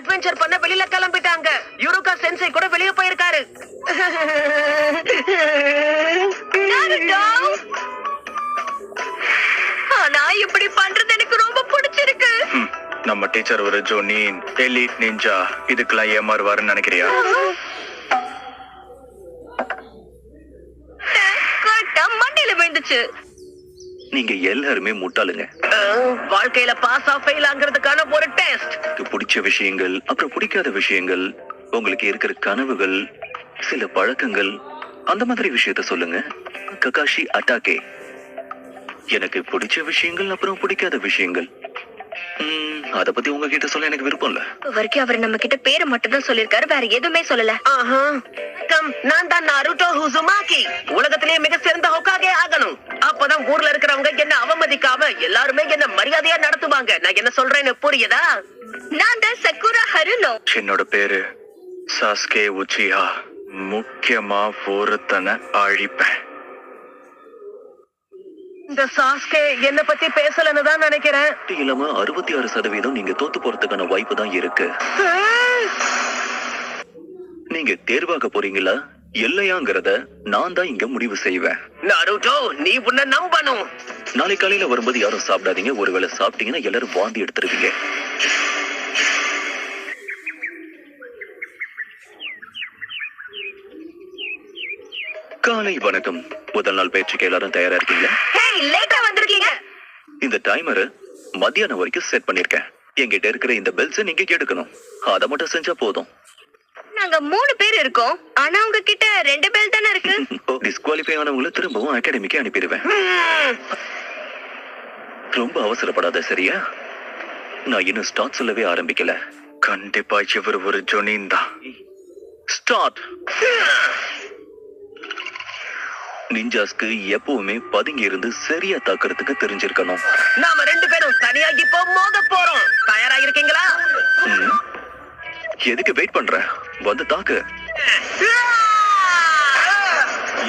Adventure பண்ண வெளியில கிளம்பிட்டாங்க. யுருகா சென்சை கூட வெளிய போயிருக்காரு. ஆனா இப்படி பண்றது எனக்கு ரொம்ப பிடிச்சிருக்கு. நம்ம டீச்சர் ஒரு ஜோனின் எலிட் நிஞ்சா. இதுக்கெல்லாம் ஏமாறுவாருன்னு நினைக்கிறியா? மண்டையில விழுந்துச்சு. நீங்க எல்லாருமே முட்டாளுங்க. வாழ்க்கையில பாஸ் ஆ ஃபெயில் ஆகிறதுக்கான ஒரு டெஸ்ட். பிடிச்ச விஷயங்கள், அப்புறம் பிடிக்காத விஷயங்கள், உங்களுக்கு இருக்கிற கனவுகள், சில பழக்கங்கள், அந்த மாதிரி விஷயத்த சொல்லுங்க. ககாஷி அட்டாகே. எனக்கு பிடிச்ச விஷயங்கள், அப்புறம் பிடிக்காத விஷயங்கள். அத பத்தி உங்ககிட்ட சொல்ல எனக்கு விருப்பம் இல்ல. வரைக்கும் அவர் நம்ம கிட்ட பேரை மட்டும் தான் சொல்லிருக்காரு, வேற எதுவுமே சொல்லல. நான் தான் நாருட்டோ உசுமாகி. உலகத்திலேயே மிக சிறந்த ஹோகாகே ஆகணும். அப்பதான் ஊர்ல இருக்கிறவங்க என்ன அவமதிக்காம எல்லாருமே என்ன மரியாதையா நடத்துவாங்க. நான் என்ன சொல்றேன்னு புரியுதா? நான் தான் சக்குரா ஹருனோ. என்னோட பேரு சாஸ்கே உச்சிஹா. முக்கியமா ஒருத்தனை அழிப்பேன். இந்த சாஸ்கே என்ன பத்தி பேசலன்னு தான் நினைக்கிறேன். இல்லாம 66% நீங்க தோத்து போறதுக்கான வாய்ப்பு தான் இருக்கு. நீங்க தேர்வாக போறீங்களா இல்லையாங்கிறத நான் தான் இங்க முடிவு செய்வேன். நாருட்டோ, நீ உன்னை நம்பணும். நாளை காலையில வரும்போது யாரும் சாப்பிடாதீங்க. ஒருவேளை சாப்பிட்டீங்கன்னா எல்லாரும் வாந்தி எடுத்துருவீங்க. காலை வணக்கம். முதல் நாள் பயிற்சிக்கு எல்லாரும் தயாரா இருக்கீங்களா? இந்த டைமரை மத்தியானம் வரைக்கும் செட் பண்ணிருக்கேன். என்கிட்ட இருக்கிற இந்த பெல்ஸை நீங்க எடுக்கணும். அதை மட்டும் செஞ்சா போதும். நாங்க 3 பேர் இருக்கோம், ஆனா உங்ககிட்ட 2 பெல் தானே இருக்கு. டிஸ்குவாலிஃபை ஆனவங்களை திரும்பவும் அகாடமிக்கு அனுப்பிடுவேன். ரொம்ப அவசரப்படாத, சரியா? நான் இன்னும் ஸ்டார்ட் சொல்லவே ஆரம்பிக்கல. கண்டிப்பா இவர் ஒரு ஜொனின் தான். ஸ்டார்ட். நிஞ்சாஸ்க்கு எப்பவுமே பதுங்கி இருந்து சரியா தாக்குறதுக்கு தெரிஞ்சிருக்கணும். நாம 2 பேரும் தனியாகி மோத போறோம். தயாரா இருக்கீங்களா? எதுக்கு வெயிட் பண்ற? வந்து தாக்கு.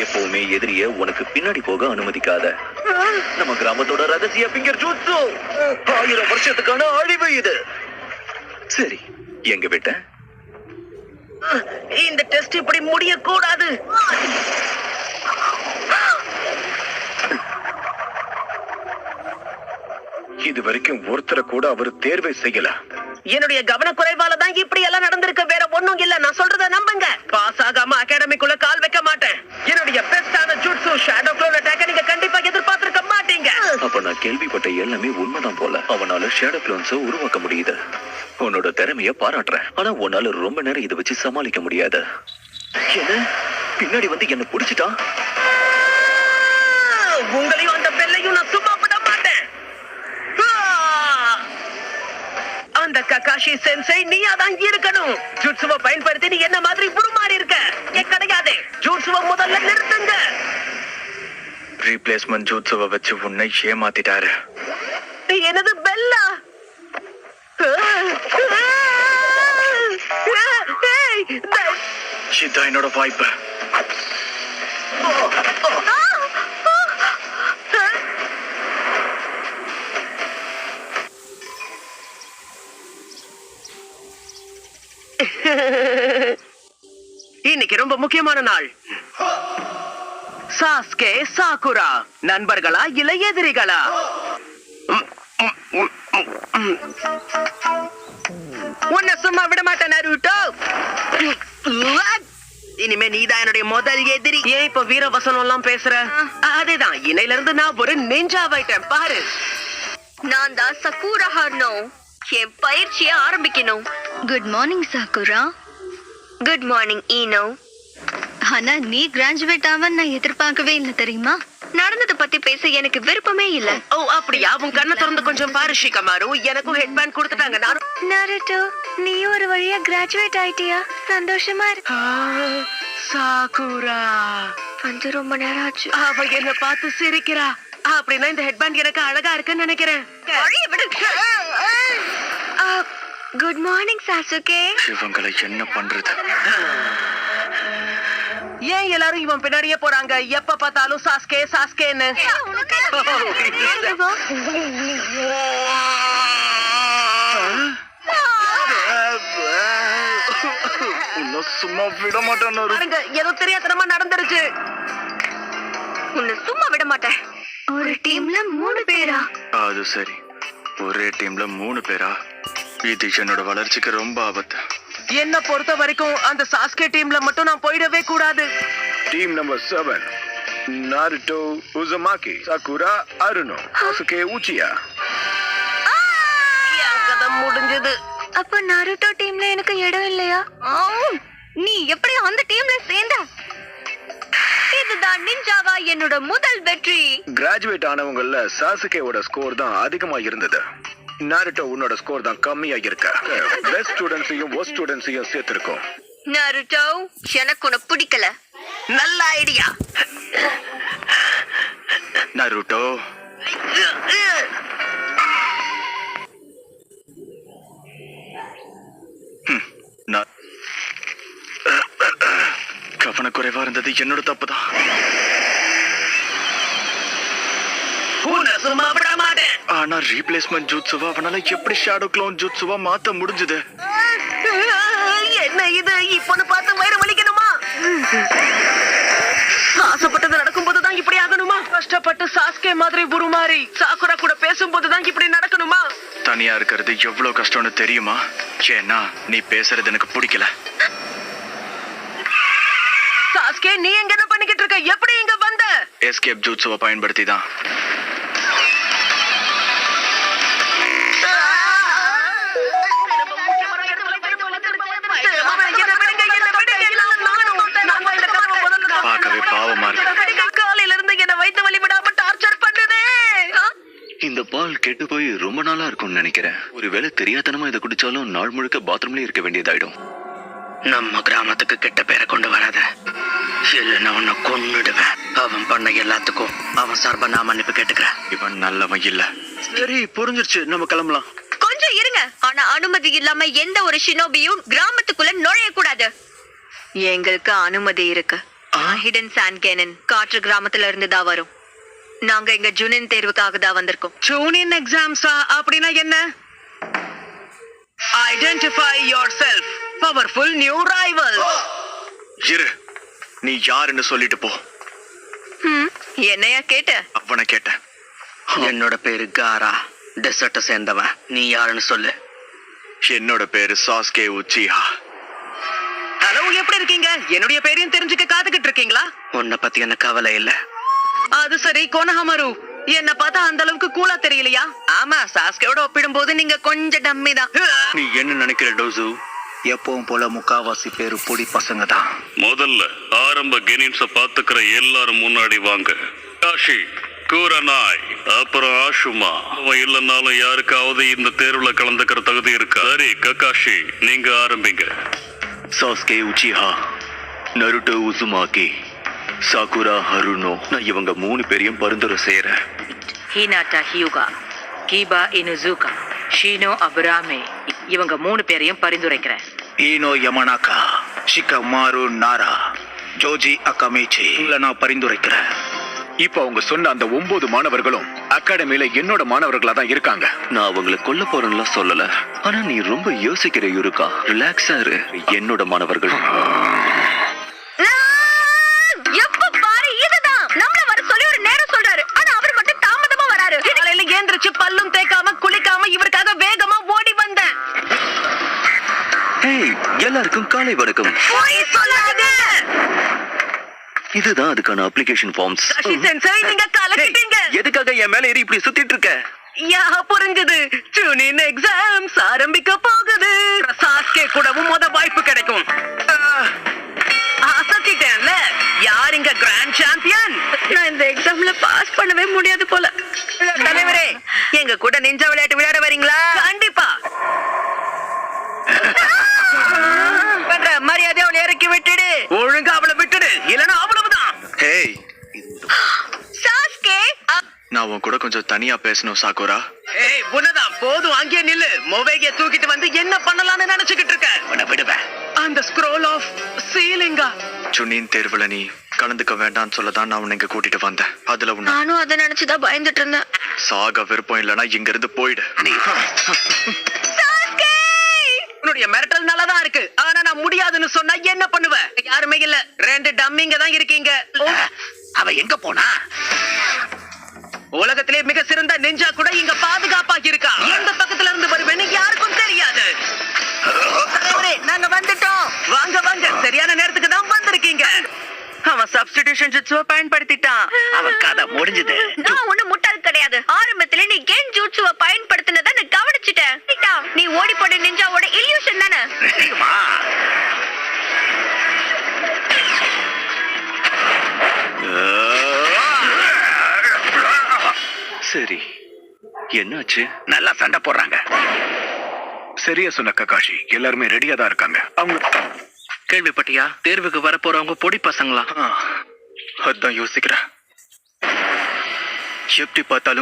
எப்பவுமே எதிரிய உனக்கு பின்னாடி போக அனுமதிக்காத. நம்ம கிராமத்தோட ரகசிய பிங்கர் ஜூட்சு. 1000 வருஷத்துக்கான அழிவு இது. சரி, எங்க விட்ட? இந்த டெஸ்ட் இப்படி முடிய கூடாது. இது வரைக்கும் ஒருத்தரை கூட அவர் தேர்வை செய்யல. என்னுடைய கவனக்குறைவால தான் இப்படி எல்லாம் நடந்திருக்கு. வேற ஒண்ணும் இல்ல. நான் சொல்றத நம்புங்க. பாஸ் ஆகாம அகாடமிக்குள்ள கால் வைக்க மாட்டேன். என்னுடைய பெஸ்டான ஜூட்சு ஷேடோ க்ளோன் அட்டாக்க நீங்க கண்டிப்பா எதிர்பார்த்திருக்க மாட்டீங்க. அப்ப நான் கேள்விப்பட்ட எல்லாமே உண்மைதான் போல. அவனால ஷேடோ க்ளோன்ஸ உருவாக்க முடியுது. உன்னோட திறமைய பாராட்டுறேன். ஆனா உன்னால ரொம்ப நேரம் இதை வச்சு சமாளிக்க முடியாது. என்ன பின்னாடி வந்து என்ன புடிச்சிட்டா? உங்களையும் அந்த பெல்லையும் நான் சும்மா விட மாட்டேன். அந்த ககாஷி சென்சை நீயா தான் இருக்கணும். ஜூட்சுவை பயன்படுத்தி நீ என்ன மாதிரி உருமாறி இருக்க. கிடையாது. ஜூட்சுவை முதல்ல நிறுத்துங்க. ரீப்ளேஸ்மெண்ட் ஜூட்சுவை வச்சு உன்னை ஏமாத்திட்டாரு. எனது பெல்லா. இதான் என்னோட வாய்ப்பு. இன்னைக்கு ரொம்ப முக்கியமான நாள். சாஸ்கே சாகுரா நண்பர்களா இல்ல எதிரிகளா? உன்னை சும்மா விட மாட்டேன் நாருட்டோ. இனிமே நீதான் என்னுடைய முதல் எதிரி. ஏன் இப்ப வீரவசனம் எல்லாம் பேசுற? அதேதான், இன்னையில இருந்து நான் ஒரு நிஞ்சாவாயிட்டேன் பாரு. நான் தான் சக்குரா ஹருனோ. என் பயிற்சியை ஆரம்பிக்கணும். Good morning Sakura. Good morning Ino. ஆனா நீ கிராஜுவேட் ஆவ நான் எதிர்பார்க்கவே இல்லை, தெரியுமா? நடந்ததை பத்தி பேச எனக்கு விருப்பமே இல்ல. ஓ அப்படியா? உன் கண்ணை திறந்து கொஞ்சம் பாரு ஷிகமாரு. எனக்கும் ஹெட்பேண்ட் கொடுத்துட்டாங்க. நாருட்டோ, நீ ஒரு வழியா கிராஜுவேட் ஆயிட்டியா? சந்தோஷமா இருக்கு. சாகுரா வந்து ரொம்ப நேரம் ஆச்சு. அவ என்ன பார்த்து சிரிக்கிறா. அப்படின்னா இந்த ஹெட்பேண்ட் எனக்கு அழகா இருக்குன்னு நினைக்கிறேன். Good morning Sasuke. இவங்களை என்ன பண்றது? ஏன் எல்லாரும் இவன் பின்னாடியே போறாங்க? எப்ப பார்த்தாலும் சாஸ்கே சாஸ்கேன்னு. இன்னும் சும்மா விட மாட்டேன் பாருங்க ஏதோ தெரியாதனமா நடந்துருச்சு. உன்னை சும்மா விட மாட்டேன். ஒரு டீம்ல 3 பேரா? அது சரி, ஒரே டீம்ல 3 பேரா? இது என்னோட வளர்ச்சிக்கு ரொம்ப ஆபத்து. என்ன பொறுத்த வரைக்கும் அந்த சாஸ்கே டீம்ல மட்டும் நான் போயிடவே கூடாது. Team number 7 Naruto, Uzumaki, Sakura, Haruno, Sasuke, Uchiha. என் கதை முடிஞ்சது. அப்ப நாருட்டோ டீம்ல எனக்கு இடம் இல்லையா? நீ எப்படி அந்த டீம்ல சேர்ந்த? இதுதான் நிஞ்சாவா என்னோட முதல் வெற்றி. கிராஜுவேட் ஆனவங்கல்ல சாசுகேவோட ஸ்கோர் தான் அதிகமா இருந்தது. நாருட்டோ உன்னோட ஸ்கோர் தான் கம்மியா இருக்க. Best ஸ்டூடண்ட்ஸையும் worst ஸ்டூடண்ட்ஸையும் சேர்த்திருக்கோம். நாருட்டோ, எனக்கு உன்னை பிடிக்கல. நல்ல ஐடியா. நருட்டோ, கவனக்குறைவா இருந்தது என்னோட தப்புதான். உன்னை சும்மா விட மாட்டேன். ஆனா ரீப்ளேஸ்மெண்ட் ஜூட்சுவா அவனால எப்படி ஷேடோ க்ளோன் ஜூட்சுவா மாத்த முடிஞ்சது? என்ன இது? இப்பன்னு பார்த்து வயிறு வலிக்கணுமா? ஆசைப்பட்டது நடக்கும் போதுதான் இப்படி ஆகணுமா? கஷ்டப்பட்டு சாஸ்கே மாதிரி உருமாறி சாக்குரா கூட பேசும்போதுதான் இப்படி நடக்கணுமா? தனியா இருக்கிறது எவ்வளவு கஷ்டம்னு தெரியுமா? ஏன்னா நீ பேசுறது எனக்கு பிடிக்கல. சாஸ்கே, நீ எங்க என்ன பண்ணிக்கிட்டு இருக்க? எப்படி இங்க வந்த? எஸ்கேப் ஜூட்சுவா பயன்படுத்தி தான். பார்க்கவே பாவமா இருக்கு. காலையில இருந்து என்ன வயித்து வலி விடாம டார்ச்சர் பண்ணுதே. இந்த பால் கெட்டு போய் ரொம்ப நாளா இருக்கும்னு நினைக்கிறேன். ஒருவேளை தெரியாதனமா இதை குடிச்சாலும் நாள் முழுக்க பாத்ரூம்லயே இருக்க வேண்டியதாயிடும். நம்ம கிராமத்துக்கு கெட்ட பேரை கொண்டு வராத, இல்லைன்னா உன்னை கொன்னுடுவேன். அவன் பண்ண எல்லாத்துக்கும் அவன் சார்பா நான் மன்னிப்பு கேட்டுக்கிறேன். இவன் நல்லவன் இல்ல. சரி, புரிஞ்சிருச்சு, நம்ம கிளம்பலாம். கொஞ்சம் இருங்க. ஆனா அனுமதி இல்லாம எந்த ஒரு ஷினோபியும் கிராமத்துக்குள்ள நுழைய கூடாது. எங்களுக்கு அனுமதி இருக்கு. ஹிடன் சாண்ட் கேனன் காற்று கிராமத்துல இருந்து தான் வரும். நாங்க இங்க ஜூனின் தேர்வுக்காக தான் வந்திருக்கோம். ஜூனியர் எக்ஸாம்ஸா? அப்படின்னா என்ன? Identify yourself, powerful new rival. இரு, நீ யாருன்னு சொல்லிட்டு போ. என்னையா கேட்ட? அவனை கேட்டேன். என்னோட பேரு காரா, டெசர்ட்டை சேர்ந்தவன். நீ யாருன்னு சொல்லு. என்னோட பேரு சாஸ்கே உச்சியா. ஹலோ, எப்படி இருக்கீங்க? என்னுடைய பேரையும் தெரிஞ்சுக்க காத்துக்கிட்டு இருக்கீங்களா? உன்னை பத்தி என்ன கவலை இல்ல. அது சரி, கொனஹமரு, என்ன பார்த்தா அந்த அளவுக்கு கூலா தெரியலையா? ஆமா, சாஸ்கேவோட ஒப்பிடும்போது நீங்க கொஞ்சம் டம்மி தான். நீ என்ன நினைக்கிற டோசு? எப்பவும் போல முக்காவாசி பேரு பொடி பசங்க தான். முதல்ல ஆரம்ப கெனின்ஸ பாத்துக்கிற எல்லாரும் முன்னாடி வாங்க. காஷி, கூரனாய், அப்புறம் ஆஷுமா. அவன் இல்லைன்னாலும் யாருக்காவது இந்த தேர்வுல கலந்துக்கிற தகுதி இருக்கா? சரி ககாஷி, நீங்க ஆரம்பிங்க. சாஸ்கே உச்சிஹா, நருட்டோ உசுமாக்கி, சாகுரா ஹருனோ, நான் இவங்க 3 பேரையும் பரிந்துரை செய்யறேன். ஹினாட்டா ஹியூகா, கீபா இனுசுகா, ஷீனோ அபுராமே, இவங்க 3 பேரையும் பரிந்துரைக்கிறேன். ஈனோ யமனாக்கா, ஷிகமாரு நாரா, ஜோஜி அகாமேச்சி, நான் பரிந்துரைக்கிறேன். இப்ப அவங்க சொன்ன அந்த 9 மாணவர்களும் அகாடமியில என்னோட மாணவர்களா தான் இருக்காங்க. நான் அவங்களை கொல்ல போறேன்னு சொல்லல, ஆனா நீ ரொம்ப யோசிக்கிற யூருக்கா. ரிலாக்ஸா இரு. என்னோட மாணவர்கள். எப்ப பாரு இதுதான். நம்மள வர சொல்லி ஒரு நேரம் சொல்றாரு, ஆனா அவர் மட்டும் தாமதமா வராரு. காலையில ஏந்திரிச்சு பல்லும் தேய்க்காம குளிக்காம இவருக்காக வேகமா ஓடி வந்தேன். ஹேய், எல்லாருக்கும் காலை வணக்கம். போய் சொல்லாத. இதுதான் அதுக்கான அப்ளிகேஷன் ஃபார்ம்ஸ். சசி சென்சை, நீங்க கலக்கிட்டீங்க. எதுக்காக என் மேல ஏறி இப்படி சுத்திட்டு இருக்க? யா, புரிஞ்சது. ஜூனியர் எக்ஸாம்ஸ் ஆரம்பிக்க போகுது. சாஸ்கே கூடவும் வாய்ப்பு கிடைக்கும். அசத்திட்டேன்ல. யார் இங்க கிராண்ட் சாம்பியன்? நான் இந்த எக்ஸாம்ல பாஸ் பண்ணவே முடியாது போல. தலைவரே, எங்க கூட நிஞ்சா விளையாட்டு விளையாட வரீங்களா? கண்டிப்பா. பண்ற மரியாதை அவளை இறக்கி விட்டுடு. ஒழுங்கா அவளை விட்டுடு, இல்லனா அவ்வளவுதான். ஹேய், சாஸ்கே, நான் உன் கூட கொஞ்சம் தனியா பேசணும் சாகுரா. ஏய், உன்னதான் போதும், அங்கேயே நில்லு. மொபைலிய தூக்கிட்டு வந்து என்ன பண்ணலாம்னு நினைச்சுக்கிட்டு இருக்க? உன்னை விடுவேன். அந்த ஸ்க்ரோல் ஆஃப் சீலிங்கா? ஜூனின் தேர்வுல நீ கலந்துக்க வேண்டாம்னு சொல்லதான் நான் உன்னை இங்க கூட்டிட்டு வந்தேன். அதுல உன்னை நானும் அதை நினைச்சுதான் பயந்துட்டு இருந்தேன். சாக விருப்பம் இல்லைன்னா இங்க இருந்து போயிடு. சாஸ்கே, உன்னுடைய மிரட்டல் நல்லதா இருக்கு, ஆனா நான் முடியாதுன்னு சொன்னா என்ன பண்ணுவ? யாருமே இல்ல, 2 டம்மிங்க தான் இருக்கீங்க. அவ எங்க போனா? உலகத்திலே மிக சிறந்த நிஞ்சா கூட இங்க பாதுகாப்பா இருக்கா. எந்த பக்கத்துல இருந்து வருவேன்னு யாருக்கும் தெரியாது. நாங்க வந்துட்டோம். வாங்க வாங்க, சரியான நேரத்துக்கு தான் வந்திருக்கீங்க. அவன் சப்ஸ்டிடியூஷன் ஜுட்சுவை பயன்படுத்திட்டான். அவ கதை முடிஞ்சது. நான் ஒண்ணு முட்டாள் கிடையாது. ஆரம்பத்துல நீ கேன் ஜூட்சுவை பயன்படுத்தினதை நான் கவனிச்சுட்டேன். ரைட்டா? நீ ஓடி போட நிஞ்சாவோட இல்யூஷன் தானே? தெரியுமா? சரி, என்னாச்சு? நல்லா சண்டை போடுறாங்க. சரியா சொன்ன ககாஷி, எல்லாருமே ரெடியா தான் இருக்காங்க. அவங்க கேள்விப்பட்டியா? தேர்வுக்கு வரப்போறவங்க பொடி பசங்களா? அதான் யோசிக்கிறேன். எப்படி பார்த்தாலும்